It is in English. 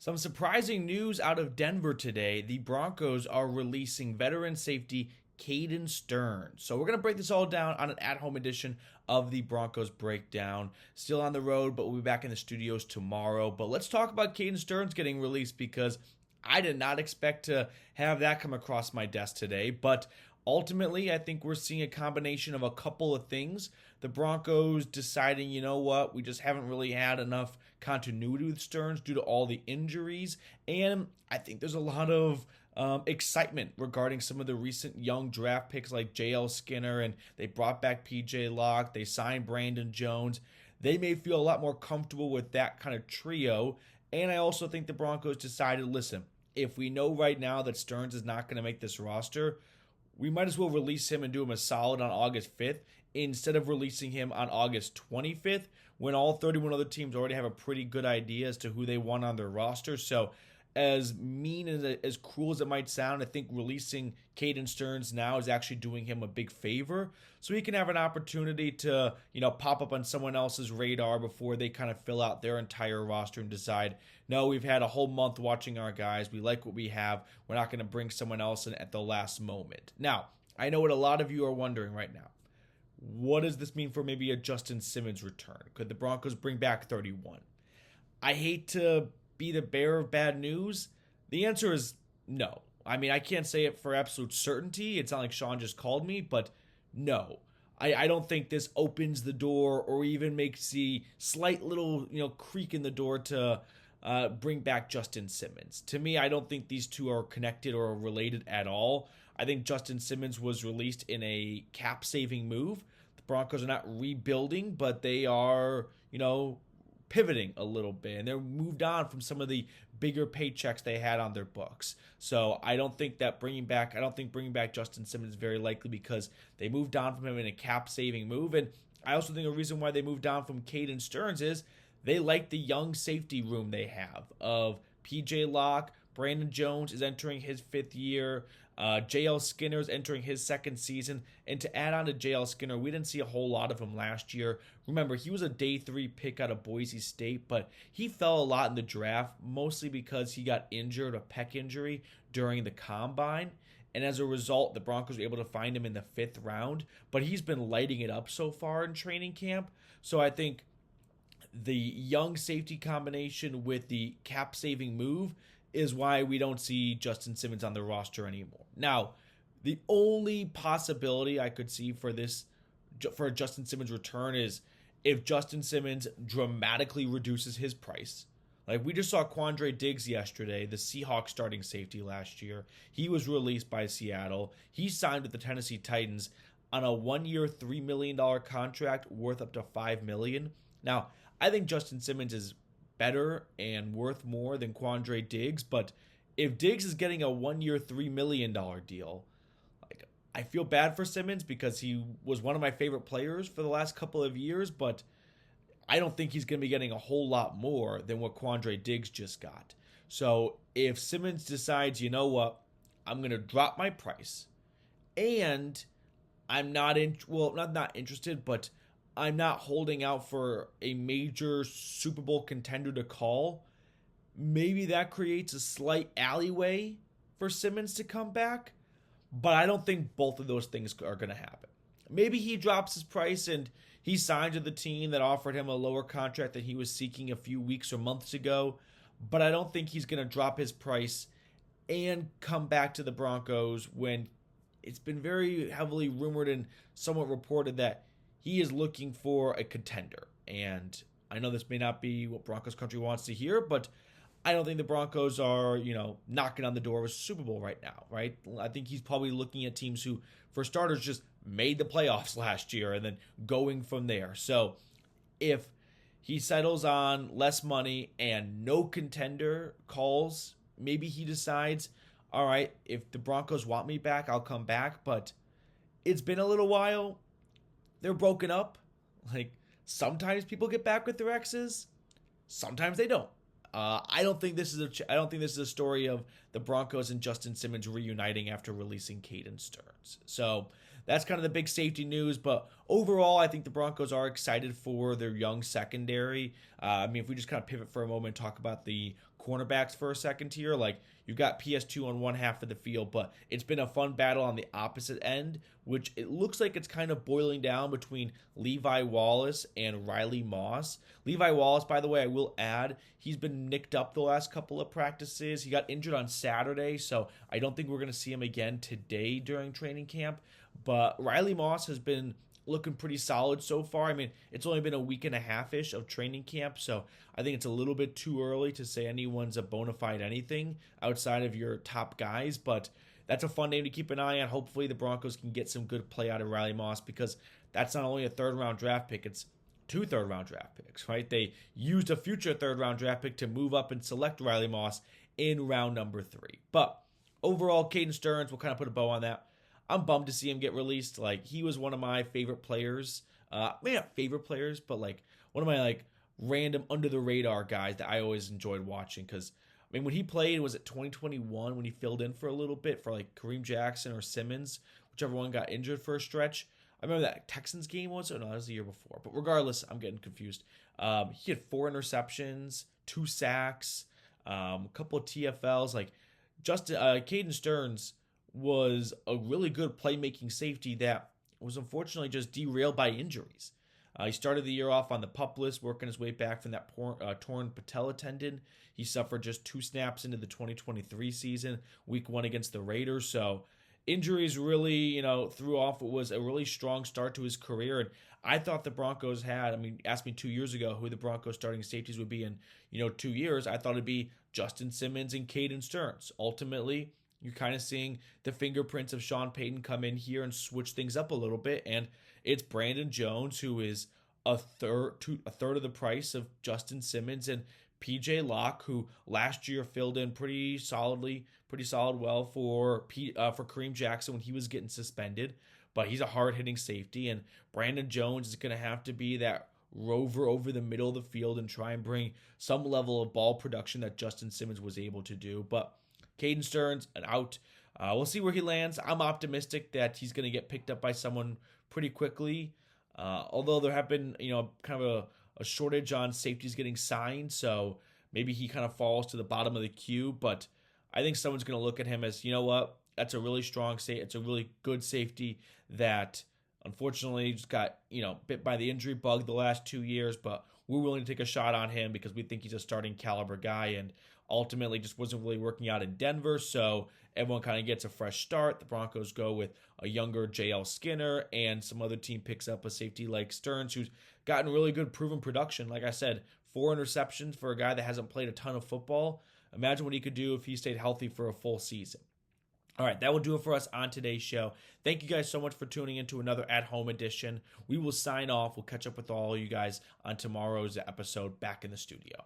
Some surprising news out of Denver today. The Broncos are releasing veteran safety Caden Sterns. So we're going to break this all down on an at-home edition of the Broncos Breakdown. Still on the road, but we'll be back in the studios tomorrow. But let's talk about Caden Sterns getting released because I did not expect to have that come across my desk today. But ultimately, I think we're seeing a combination of a couple of things. The Broncos deciding, you know what, we just haven't really had enough continuity with Sterns due to all the injuries. And I think there's a lot of excitement regarding some of the recent young draft picks like J.L. Skinner, and they brought back P.J. Locke. They signed Brandon Jones. They may feel a lot more comfortable with that kind of trio. And I also think the Broncos decided, listen, if we know right now that Sterns is not going to make this roster, we might as well release him and do him a solid on August 5th instead of releasing him on August 25th when all 31 other teams already have a pretty good idea as to who they want on their roster. So as mean and as cruel as it might sound, I think releasing Caden Sterns now is actually doing him a big favor. So he can have an opportunity to, pop up on someone else's radar before they kind of fill out their entire roster and decide, no, we've had a whole month watching our guys. We like what we have. We're not going to bring someone else in at the last moment. Now, I know what a lot of you are wondering right now. What does this mean for maybe a Justin Simmons return? Could the Broncos bring back 31? I hate to be the bearer of bad news. The answer is no. I mean, I can't say it for absolute certainty. It's not like Sean just called me, but no. I don't think this opens the door or even makes the slight little, creak in the door to bring back Justin Simmons. To me, I don't think these two are connected or related at all. I think Justin Simmons was released in a cap-saving move. The Broncos are not rebuilding, but they are, pivoting a little bit, and they're moved on from some of the bigger paychecks they had on their books. So I don't think bringing back Justin Simmons is very likely because they moved on from him in a cap-saving move. And I also think a reason why they moved on from Caden Sterns is they like the young safety room they have of P.J. Locke. Brandon Jones is entering his 5th year. J.L. Skinner is entering his 2nd season. And to add on to J.L. Skinner, we didn't see a whole lot of him last year. Remember, he was a day 3 pick out of Boise State, but he fell a lot in the draft, mostly because he got injured, a pec injury, during the combine. And as a result, the Broncos were able to find him in the 5th round. But he's been lighting it up so far in training camp. So I think the young safety combination with the cap-saving move is why we don't see Justin Simmons on the roster anymore. Now, the only possibility I could see for a Justin Simmons return is if Justin Simmons dramatically reduces his price. Like we just saw Quandre Diggs yesterday, the Seahawks starting safety last year. He was released by Seattle. He signed with the Tennessee Titans on a 1-year, $3 million contract worth up to $5 million. Now, I think Justin Simmons is better and worth more than Quandre Diggs, but if Diggs is getting a 1-year, $3 million deal, I feel bad for Simmons because he was one of my favorite players for the last couple of years, but I don't think he's going to be getting a whole lot more than what Quandre Diggs just got. So if Simmons decides, you know what, I'm going to drop my price, and I'm not interested, but I'm not holding out for a major Super Bowl contender to call, maybe that creates a slight alleyway for Simmons to come back, but I don't think both of those things are going to happen. Maybe he drops his price and he signs with the team that offered him a lower contract that he was seeking a few weeks or months ago, but I don't think he's going to drop his price and come back to the Broncos when it's been very heavily rumored and somewhat reported that he is looking for a contender. And I know this may not be what Broncos country wants to hear, but I don't think the Broncos are, knocking on the door of a Super Bowl right now, right? I think he's probably looking at teams who, for starters, just made the playoffs last year and then going from there. So if he settles on less money and no contender calls, maybe he decides, all right, if the Broncos want me back, I'll come back. But it's been a little while. They're broken up. Sometimes people get back with their exes, sometimes they don't. I don't think this is a story of the Broncos and Justin Simmons reuniting after releasing Caden Sterns. So that's kind of the big safety news. But overall, I think the Broncos are excited for their young secondary. If we just kind of pivot for a moment and talk about the cornerbacks for a second here, like you've got PS2 on one half of the field, but it's been a fun battle on the opposite end, which it looks like it's kind of boiling down between Levi Wallace and Riley Moss. Levi Wallace, by the way, I will add, he's been nicked up the last couple of practices. He got injured on Saturday, so I don't think we're going to see him again today during training camp. But Riley Moss has been looking pretty solid so far. It's only been a week and a half-ish of training camp, so I think it's a little bit too early to say anyone's a bona fide anything outside of your top guys, but that's a fun name to keep an eye on. Hopefully the Broncos can get some good play out of Riley Moss, because that's not only a third-round draft pick, it's 2 third-round draft picks, right? They used a future third-round draft pick to move up and select Riley Moss in round number 3. But overall, Caden Sterns, we'll kind of put a bow on that. I'm bummed to see him get released. Like, he was one of my favorite players. Maybe not favorite players, but like one of my random under the radar guys that I always enjoyed watching. Because when he played, was it 2021 when he filled in for a little bit for like Kareem Jackson or Simmons, whichever one got injured for a stretch. I remember that Texans game was, or no, that was the year before. But regardless, I'm getting confused. He had 4 interceptions, 2 sacks, a couple of TFLs. Like Caden Sterns was a really good playmaking safety that was unfortunately just derailed by injuries. He started the year off on the PUP list, working his way back from that torn patella tendon. He suffered just 2 snaps into the 2023 season, week 1 against the Raiders. So injuries really, threw off what was a really strong start to his career. And I thought the Broncos had, asked me 2 years ago who the Broncos starting safeties would be in, 2 years. I thought it'd be Justin Simmons and Caden Sterns. Ultimately, you're kind of seeing the fingerprints of Sean Payton come in here and switch things up a little bit. And it's Brandon Jones, who is a third of the price of Justin Simmons, and PJ Locke, who last year filled in pretty solid well for Kareem Jackson when he was getting suspended. But he's a hard-hitting safety, and Brandon Jones is going to have to be that rover over the middle of the field and try and bring some level of ball production that Justin Simmons was able to do. But Caden Sterns, an out. We'll see where he lands. I'm optimistic that he's going to get picked up by someone pretty quickly. Although there have been, kind of a shortage on safeties getting signed, so maybe he kind of falls to the bottom of the queue. But I think someone's going to look at him as, that's a really strong safety. It's a really good safety that unfortunately just got, bit by the injury bug the last 2 years. But we're willing to take a shot on him because we think he's a starting caliber guy, and ultimately just wasn't really working out in Denver, so everyone kind of gets a fresh start. The Broncos go with a younger JL Skinner, and some other team picks up a safety like Sterns, who's gotten really good proven production. Like I said, 4 interceptions for a guy that hasn't played a ton of football. Imagine what he could do if he stayed healthy for a full season. All right, that will do it for us on today's show. Thank you guys so much for tuning into another at-home edition. We will sign off. We'll catch up with all you guys on tomorrow's episode back in the studio.